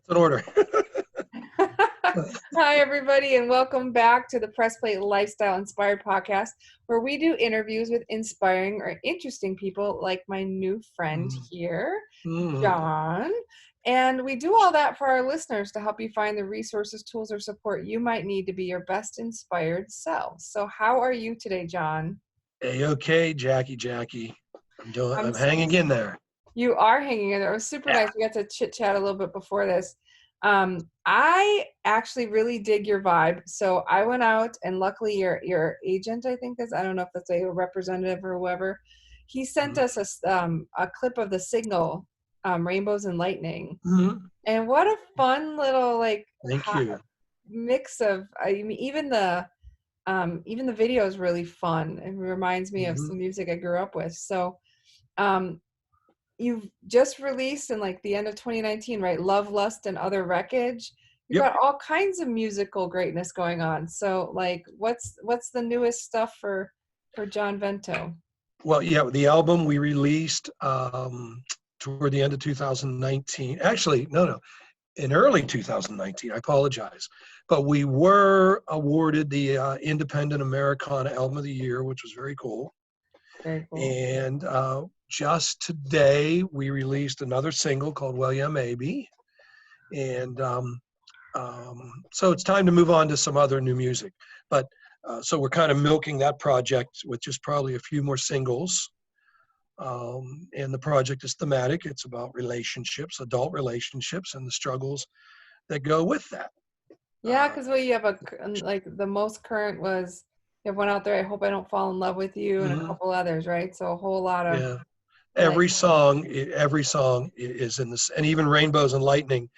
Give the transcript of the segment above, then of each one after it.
That's an order. Hi, everybody, and welcome back to the Press Plate Lifestyle Inspired podcast, where we do interviews with inspiring or interesting people like my new friend here, John. And we do all that for our listeners to help you find the resources, tools, or support you might need to be your best inspired self. So how are you today, John? Okay, Jackie. I'm hanging in there. You are hanging in there. It was super nice. We got to chit chat a little bit before this. I actually really dig your vibe. So I went out, and luckily your agent, I think I don't know if that's a representative or whoever, he sent us a clip of the signal, Rainbows and Lightning. And what a fun little mix of, even the video is really fun. It reminds me of some music I grew up with. So, you've just released in the end of 2019, right? Love, Lust, and Other Wreckage. You've got all kinds of musical greatness going on. So what's the newest stuff for John Vento? Well, yeah, the album we released toward the end of 2019. Actually, no. In early 2019, I apologize. But we were awarded the Independent Americana Album of the Year, which was very cool. Very cool. And just today, we released another single called Well Yeah Maybe. And so it's time to move on to some other new music. But so we're kind of milking that project with just probably a few more singles. And the project is thematic. It's about relationships, adult relationships, and the struggles that go with that. Yeah, because you have the most current was, you have one out there, I Hope I Don't Fall in Love with You, and a couple others, right? So a whole lot of... Yeah. Every song is in this, and even Rainbows and Lightning,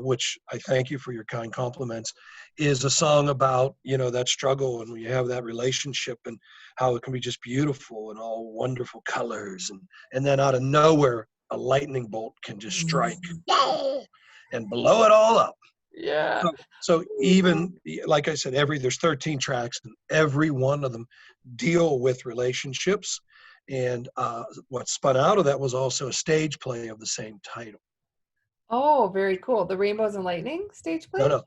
which I thank you for your kind compliments, is a song about, that struggle, and when you have that relationship and how it can be just beautiful and all wonderful colors. And then out of nowhere, a lightning bolt can just strike and blow it all up. Yeah. So even, like I said, there's 13 tracks, and every one of them deal with relationships. And what spun out of that was also a stage play of the same title. Oh, very cool. The Rainbows and Lightning stage play? No.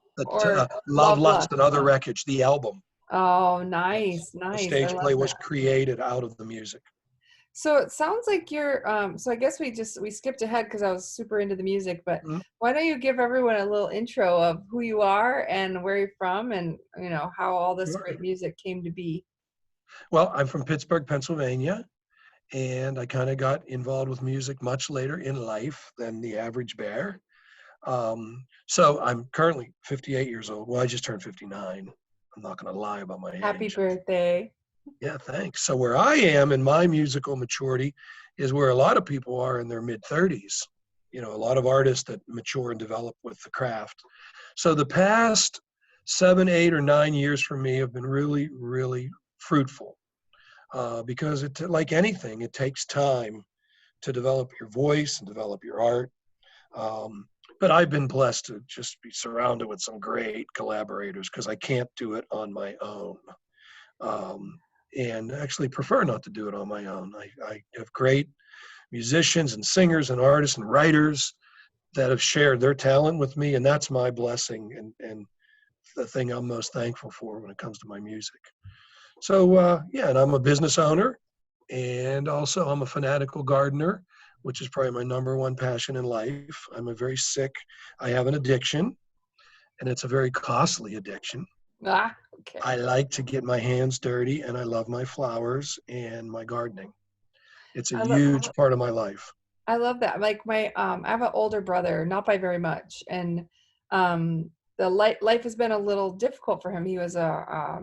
Love, Lust, and Other Wreckage, the album. Oh, nice. The stage play was created out of the music. So it sounds like you're, so I guess we skipped ahead because I was super into the music, but why don't you give everyone a little intro of who you are and where you're from and, how all this great music came to be? Well, I'm from Pittsburgh, Pennsylvania, and I kind of got involved with music much later in life than the average bear. So I'm currently 58 years old. Well, I just turned 59. I'm not going to lie about my age. Happy birthday. Yeah, thanks. So where I am in my musical maturity is where a lot of people are in their mid-30s. A lot of artists that mature and develop with the craft. So the past 7, 8, or 9 years for me have been really, really fruitful because like anything, it takes time to develop your voice and develop your art. But I've been blessed to just be surrounded with some great collaborators because I can't do it on my own. And actually prefer not to do it on my own. I have great musicians and singers and artists and writers that have shared their talent with me, and that's my blessing and the thing I'm most thankful for when it comes to my music. So, and I'm a business owner, and also I'm a fanatical gardener, which is probably my number one passion in life. I have an addiction, and it's a very costly addiction. Okay. I like to get my hands dirty, and I love my flowers and my gardening. It's a huge part of my life. I love that. I have an older brother, not by very much, and the life has been a little difficult for him. He was a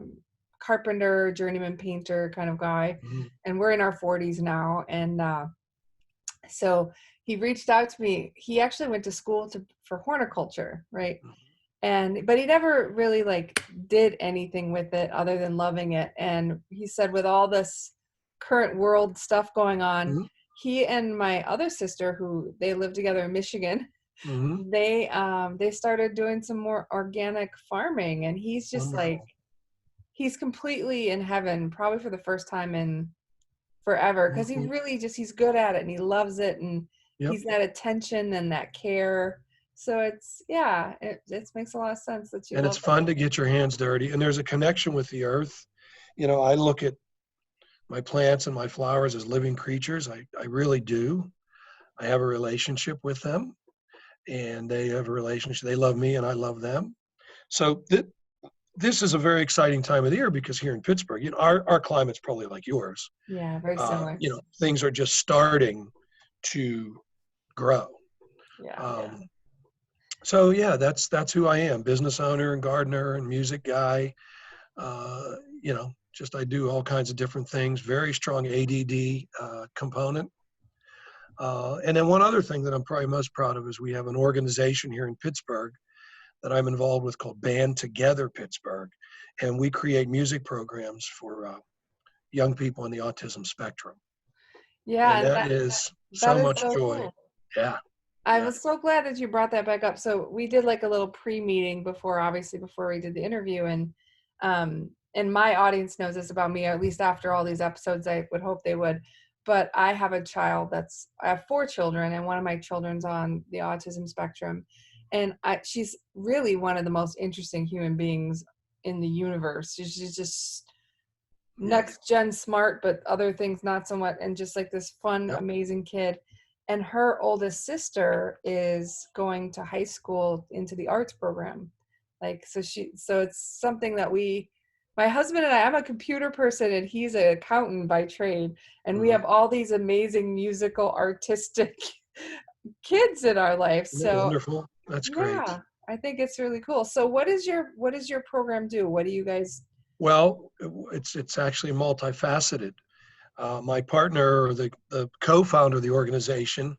carpenter, journeyman painter kind of guy, and we're in our 40s now, and so he reached out to me. He actually went to school for horticulture, right? But he never really did anything with it other than loving it. And he said with all this current world stuff going on, he and my other sister, who they live together in Michigan, they started doing some more organic farming. And he's just he's completely in heaven, probably for the first time in forever, because he's good at it and he loves it. And he's that attention and that care. So it's, yeah, it makes a lot of sense that you And it's love that. fun to get your hands dirty. And there's a connection with the earth. You know, I look at my plants and my flowers as living creatures. I really do. I have a relationship with them, and they have a relationship. They love me and I love them. So this is a very exciting time of the year because here in Pittsburgh, you know, our climate's probably like yours. Yeah, very similar. You know, things are just starting to grow. Yeah. So yeah, that's who I am: business owner and gardener and music guy. You know, just I do all kinds of different things. Very strong ADD component. And then one other thing that I'm probably most proud of is we have an organization here in Pittsburgh that I'm involved with called Band Together Pittsburgh, and we create music programs for young people on the autism spectrum. Yeah, And and that is that so is much so joy. cool. Yeah, I yeah. was so glad that you brought that back up. So we did like a little pre-meeting before, obviously before we did the interview, and my audience knows this about me, or at least after all these episodes, I would hope they would. But I have a child I have 4 children, and one of my children's on the autism spectrum, and she's really one of the most interesting human beings in the universe. She's just Yeah. next gen smart, but other things not so much, and just like this fun, Yep. amazing kid. And her oldest sister is going to high school into the arts program. Like, so it's something that my husband and I'm a computer person and he's an accountant by trade. And we Mhm. have all these amazing musical, artistic kids in our life. Isn't that So wonderful? That's great. yeah, I think it's really cool. So what is your program do? What do you guys? Well, it's actually multifaceted. My partner, or the co-founder of the organization,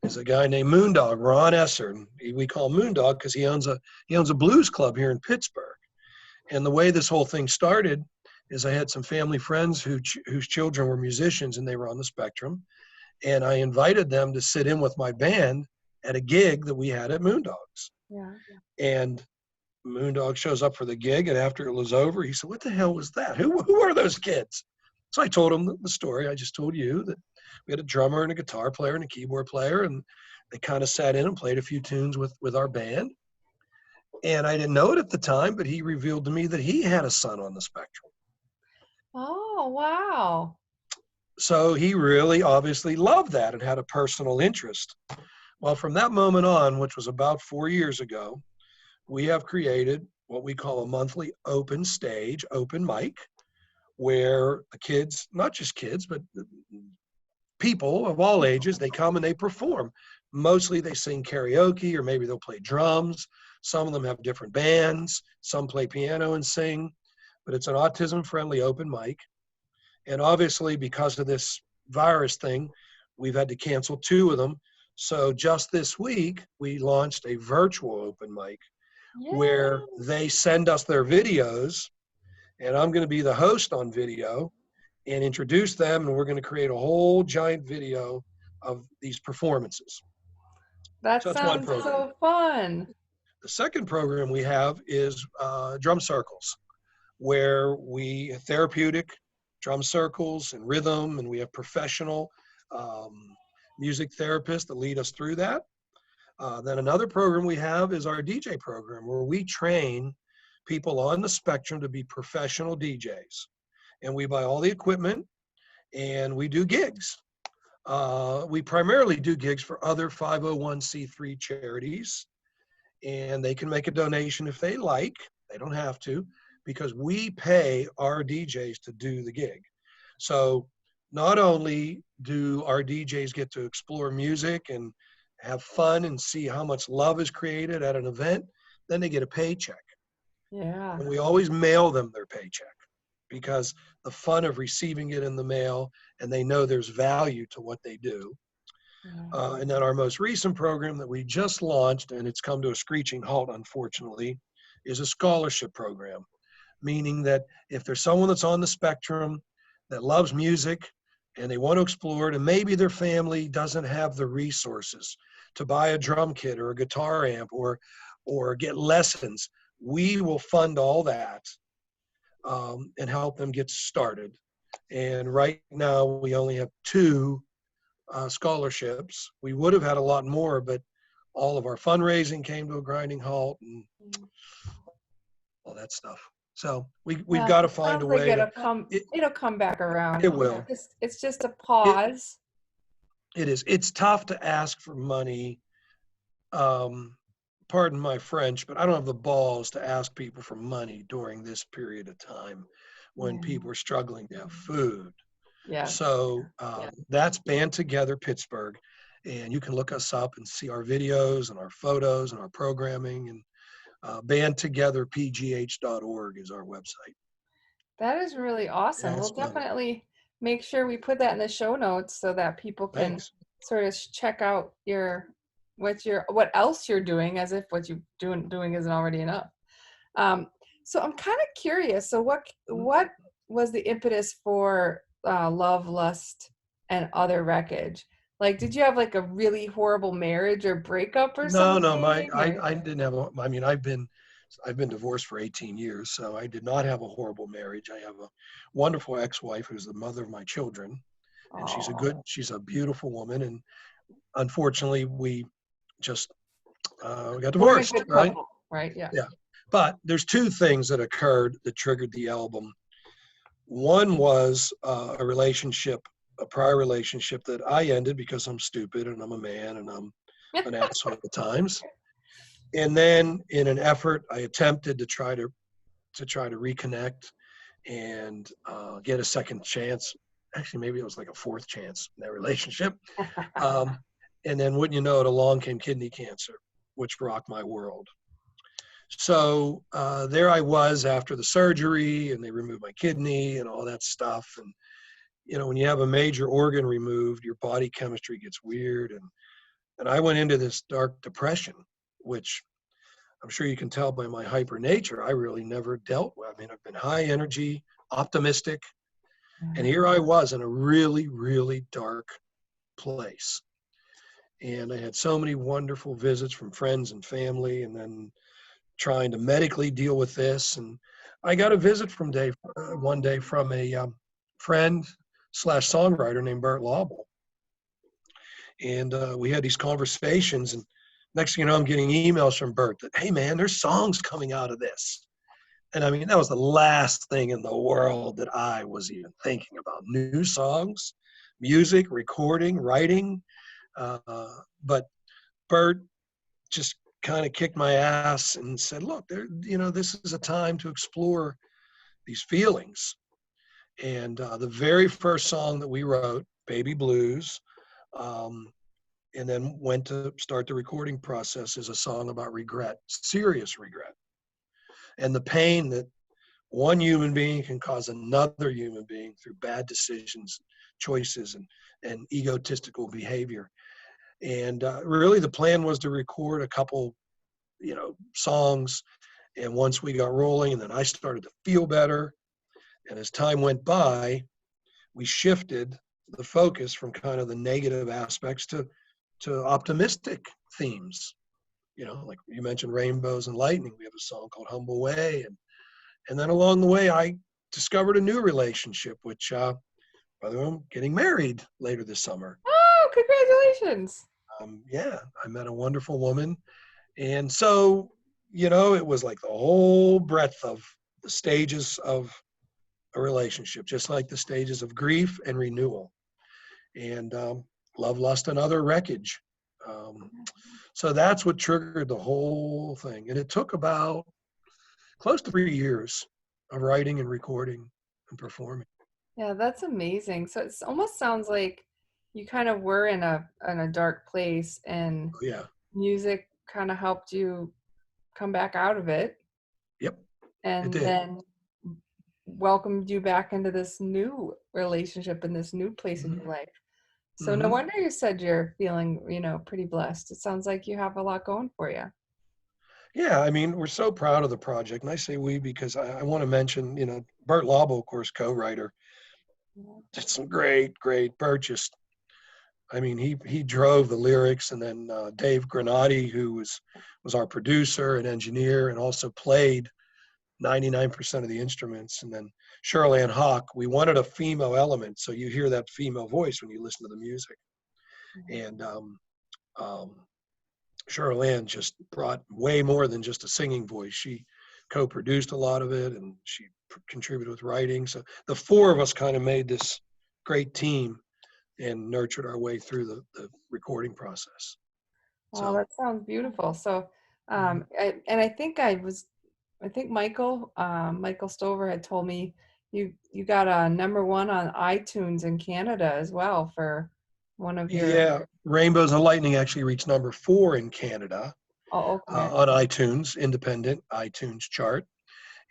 is a guy named Moondog, Ron Esser. And we call him Moondog because he owns a blues club here in Pittsburgh. And the way this whole thing started is I had some family friends whose children were musicians and they were on the spectrum. And I invited them to sit in with my band at a gig that we had at Moondog's. Yeah. And Moondog shows up for the gig, and after it was over, he said, "What the hell was that? Who are those kids?" So I told him the story I just told you, that we had a drummer and a guitar player and a keyboard player, and they kind of sat in and played a few tunes with our band. And I didn't know it at the time, but he revealed to me that he had a son on the spectrum. Oh, wow. So he really obviously loved that and had a personal interest. Well, from that moment on, which was about 4 years ago, we have created what we call a monthly open stage, open mic, where the kids, not just kids, but people of all ages, they come and they perform. Mostly they sing karaoke, or maybe they'll play drums. Some of them have different bands. Some play piano and sing, but it's an autism-friendly open mic. And obviously, because of this virus thing, we've had to cancel 2 of them. So just this week, we launched a virtual open mic where Yay. they send us their videos, and I'm going to be the host on video and introduce them, and we're going to create a whole giant video of these performances. That So that's one sounds program. so fun. The second program we have is drum circles, where we therapeutic drum circles and rhythm, and we have professional music therapists that lead us through that. Then another program we have is our DJ program, where we train people on the spectrum to be professional DJs. And we buy all the equipment and we do gigs. We primarily do gigs for other 501c3 charities, and they can make a donation if they like. They don't have to, because we pay our DJs to do the gig. So not only do our DJs get to explore music and have fun and see how much love is created at an event, then they get a paycheck. Yeah. And we always mail them their paycheck, because the fun of receiving it in the mail, and they know there's value to what they do. Yeah. And then our most recent program that we just launched, and it's come to a screeching halt, unfortunately, is a scholarship program, meaning that if there's someone that's on the spectrum that loves music and they want to explore it, and maybe their family doesn't have the resources to buy a drum kit or a guitar amp or get lessons, we will fund all that and help them get started. And right now we only have 2 scholarships. We would have had a lot more, but all of our fundraising came to a grinding halt and all that stuff. So we've Well, got to it find a sounds like way to, it, it'll come back around. it will. It's just a It, pause. it is. It's tough to ask for money. Pardon my French, but I don't have the balls to ask people for money during this period of time when Yeah. people are struggling to have food. Yeah. So that's Band Together Pittsburgh. And you can look us up and see our videos and our photos and our programming. And bandtogetherpgh.org is our website. That is really awesome. Yeah, We'll definitely make sure we put that in the show notes so that people can thanks. sort of check out what else you're doing, as if what you're doing isn't already enough. So I'm kind of curious. So what was the impetus for Love, Lust, and Other Wreckage? Like, did you have like a really horrible marriage or breakup or something? No, I didn't have I mean, I've been divorced for 18 years, so I did not have a horrible marriage. I have a wonderful ex-wife who's the mother of my children, and she's a beautiful woman. And unfortunately, we just we got divorced, right? Couple, right? Yeah. Yeah. But there's two things that occurred that triggered the album. One was a prior relationship that I ended because I'm stupid and I'm a man and I'm an asshole at times. And then in an effort, I attempted to try to reconnect and get a second chance. Actually, maybe it was like a fourth chance in that relationship. And then wouldn't you know it, along came kidney cancer, which rocked my world. So there I was after the surgery, and they removed my kidney and all that stuff. And when you have a major organ removed, your body chemistry gets weird. And I went into this dark depression, which I'm sure you can tell by my hyper nature, I really never dealt with. I mean, I've been high energy, optimistic, and here I was in a really, really dark place. And I had so many wonderful visits from friends and family, and then trying to medically deal with this. And I got a visit one day from a friend / songwriter named Bert Laubel. And we had these conversations, and next thing you know, I'm getting emails from Bert that, hey man, there's songs coming out of this. And I mean, that was the last thing in the world that I was even thinking about. New songs, music, recording, writing. But Bert just kind of kicked my ass and said, look, this is a time to explore these feelings. And the very first song that we wrote, Baby Blues, and then went to start the recording process, is a song about regret, serious regret, and the pain that one human being can cause another human being through bad decisions, choices, and egotistical behavior. And really the plan was to record a couple, songs. And once we got rolling, and then I started to feel better. And as time went by, we shifted the focus from kind of the negative aspects to optimistic themes. Like you mentioned, rainbows and lightning. We have a song called Humble Way. And then along the way, I discovered a new relationship, which, by the way, I'm getting married later this summer. Oh, congratulations. Yeah, I met a wonderful woman. And so, it was like the whole breadth of the stages of a relationship, just like the stages of grief and renewal, and love, lust, and other wreckage. So that's what triggered the whole thing. And it took about close to 3 years of writing and recording and performing. Yeah, that's amazing. So it almost sounds like you kind of were in a dark place, and music kind of helped you come back out of it. Yep. And then welcomed you back into this new relationship and this new place in your life. So no wonder you said you're feeling, pretty blessed. It sounds like you have a lot going for you. Yeah, I mean, we're so proud of the project. And I say we because I want to mention, Bert Laubel, of course, co-writer, did some great purchase. I mean, he drove the lyrics, and then Dave Granati, who was our producer and engineer and also played 99% of the instruments. And then Shirley Ann Hawk, we wanted a female element, so you hear that female voice when you listen to the music. And Cheryl Ann just brought way more than just a singing voice. She co-produced a lot of it, and she contributed with writing. So the four of us kind of made this great team and nurtured our way through the recording process. Oh, So that sounds beautiful. So, mhm. I think Michael Stover had told me you got a #1 on iTunes in Canada as well for one of your. Yeah, Rainbows and Lightning actually reached #4 in Canada Oh, okay. on iTunes, independent iTunes chart.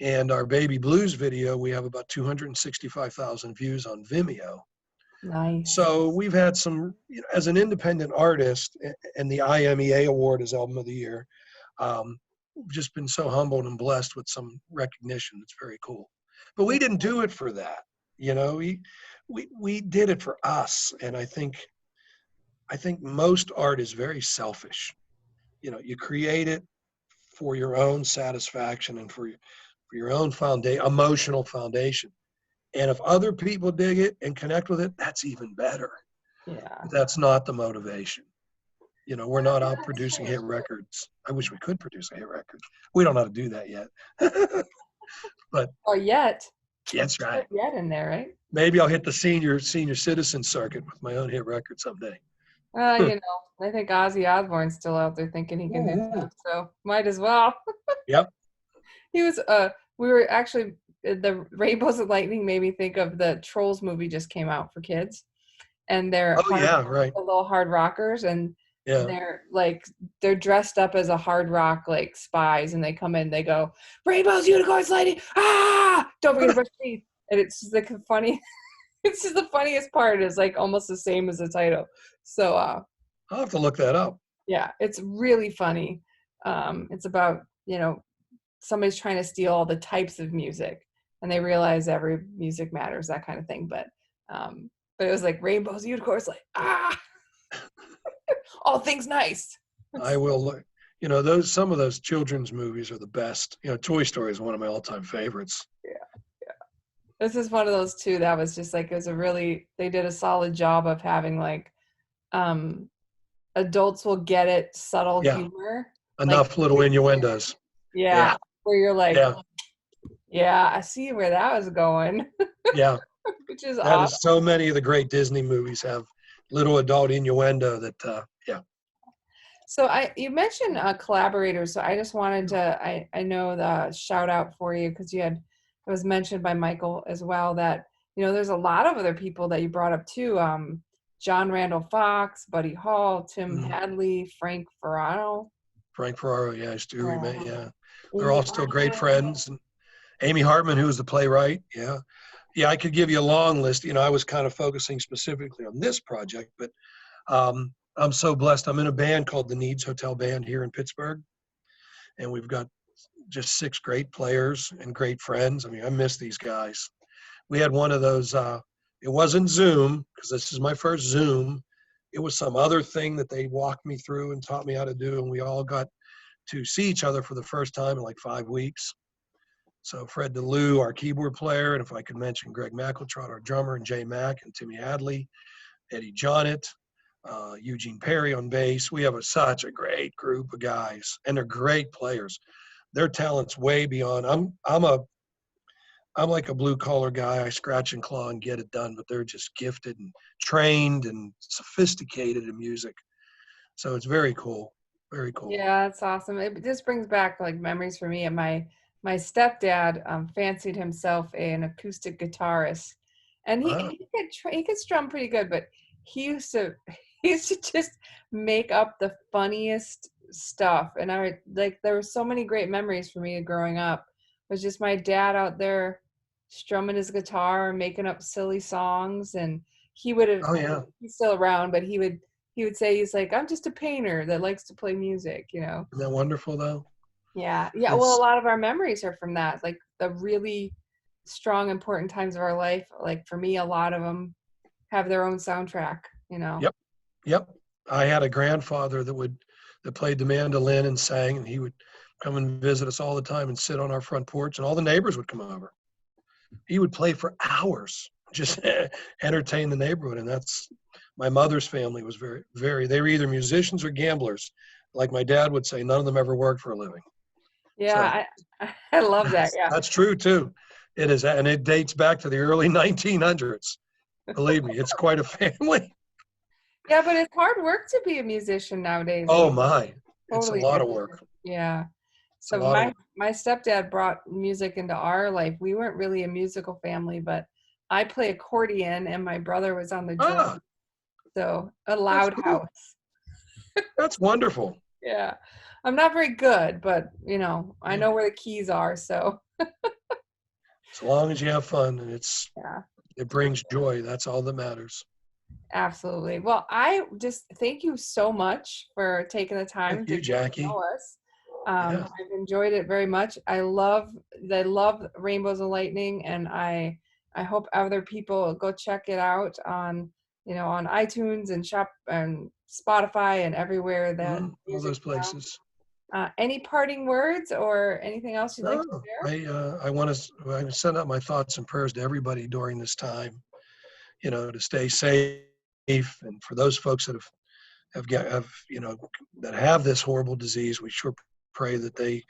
And our Baby Blues video, we have about 265,000 views on Vimeo. Nice. So we've had some, as an independent artist, and the IMEA award is Album of the Year. We've just been so humbled and blessed with some recognition. It's very cool. But we didn't do it for that. We did it for us. And I think most art is very selfish. You create it for your own satisfaction and for your own emotional foundation. And if other people dig it and connect with it, that's even better. Yeah. But that's not the motivation. We're not out producing hit records. I wish we could produce a hit record. We don't know how to do that yet. But Oh, yet. that's right. Yet in there, right? Maybe I'll hit the senior citizen circuit with my own hit record someday. I think Ozzy Osbourne's still out there thinking he can do stuff, so might as well. Yep. He was we were actually the Rainbows and Lightning made me think of the Trolls movie just came out for kids, and they're Oh yeah, right. the little hard rockers, and Yeah. they're dressed up as a hard rock like spies, and they come in, they go, "Rainbows, unicorns, lightning, ah! Don't forget to brush your teeth." And it's just like funny. It's just the funniest part is like almost the same as the title. So I'll have to look that up. yeah, it's really funny. It's about, somebody's trying to steal all the types of music, and they realize every music matters, that kind of thing. But it was like rainbows, unicorns, like all things nice. I will look. Some of those children's movies are the best. Toy Story is one of my all-time favorites. Yeah. This is one of those too that was just like, they did a solid job of having like adults will get it, subtle humor. Enough like, little innuendos. Yeah. Where you're like, yeah, I see where that was going. Yeah. Which is that awesome. Is so many of the great Disney movies have little adult innuendo that So you mentioned collaborators. So I just wanted to, I know the shout out for you because it was mentioned by Michael as well that, there's a lot of other people that you brought up too. John Randall Fox, Buddy Hall, Tim Hadley, Frank Ferraro. Frank Ferraro, yeah, I still remember, yeah. They're all still great friends. And Amy Hartman, who was the playwright, yeah. Yeah, I could give you a long list. I was kind of focusing specifically on this project, but I'm so blessed. I'm in a band called the Nied Hotel Band here in Pittsburgh, and we've got just 6 great players and great friends. I mean, I miss these guys. We had one of those, it wasn't Zoom, because this is my first Zoom. It was some other thing that they walked me through and taught me how to do, and we all got to see each other for the first time in like 5 weeks. So Fred DeLue, our keyboard player, and if I could mention Greg McEltrott, our drummer, and Jay Mack and Timmy Hadley, Eddie Johnett, Eugene Perry on bass. We have such a great group of guys, and they're great players. Their talent's way beyond. I'm like a blue collar guy. I scratch and claw and get it done, but they're just gifted and trained and sophisticated in music. So it's very cool. Very cool. Yeah, it's awesome. It just brings back like memories for me. And my stepdad fancied himself an acoustic guitarist, and he could strum pretty good, but he used to just make up the funniest stuff. And there were so many great memories for me growing up. It was just my dad out there strumming his guitar and making up silly songs, and he would have. Oh yeah. He's still around, but he would say, he's like, I'm just a painter that likes to play music, Isn't that wonderful though? Yeah. Well, a lot of our memories are from that, like the really strong, important times of our life. Like for me, a lot of them have their own soundtrack, Yep. I had a grandfather that played the mandolin and sang, and he would come and visit us all the time and sit on our front porch, and all the neighbors would come over. He would play for hours, just entertain the neighborhood. And that's, my mother's family was very, very, they were either musicians or gamblers. like my dad would say, none of them ever worked for a living. Yeah, I love that. Yeah. That's true too. It is, and it dates back to the early 1900s. Believe me, it's quite a family. Yeah, but it's hard work to be a musician nowadays. I Oh mean, my, it's a totally lot of different. work. Yeah. It's a So lot of work. my stepdad brought music into our life. We weren't really a musical family, but I play accordion and my brother was on the drum. Ah, So a that's loud cool. house. That's wonderful. Yeah. I'm not very good, but you know, I know where the keys are, so As long as you have fun and yeah. it brings joy, that's all that matters. Absolutely. Well, I just thank you so much for taking the time Thank to you, get to Jackie. know us. Yeah. I've enjoyed it very much. I love Rainbows and Lightning, and I hope other people go check it out on on iTunes and shop and Spotify and everywhere that All music those places. Any parting words or anything else you'd like to No, share? I want to send out my thoughts and prayers to everybody during this time. To stay safe, and for those folks that that have this horrible disease, we sure pray that they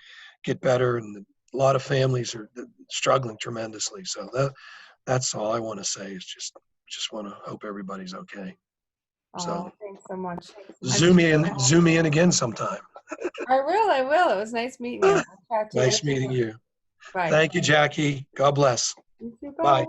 get better. And a lot of families are struggling tremendously. So that's all I want to say is just want to hope everybody's okay. So Thanks so much. zoom me in again sometime. I will. It was nice meeting you. I'll chat to you. Nice meeting you. Bye. Thank you, Jackie. God bless. You too. Bye. Bye.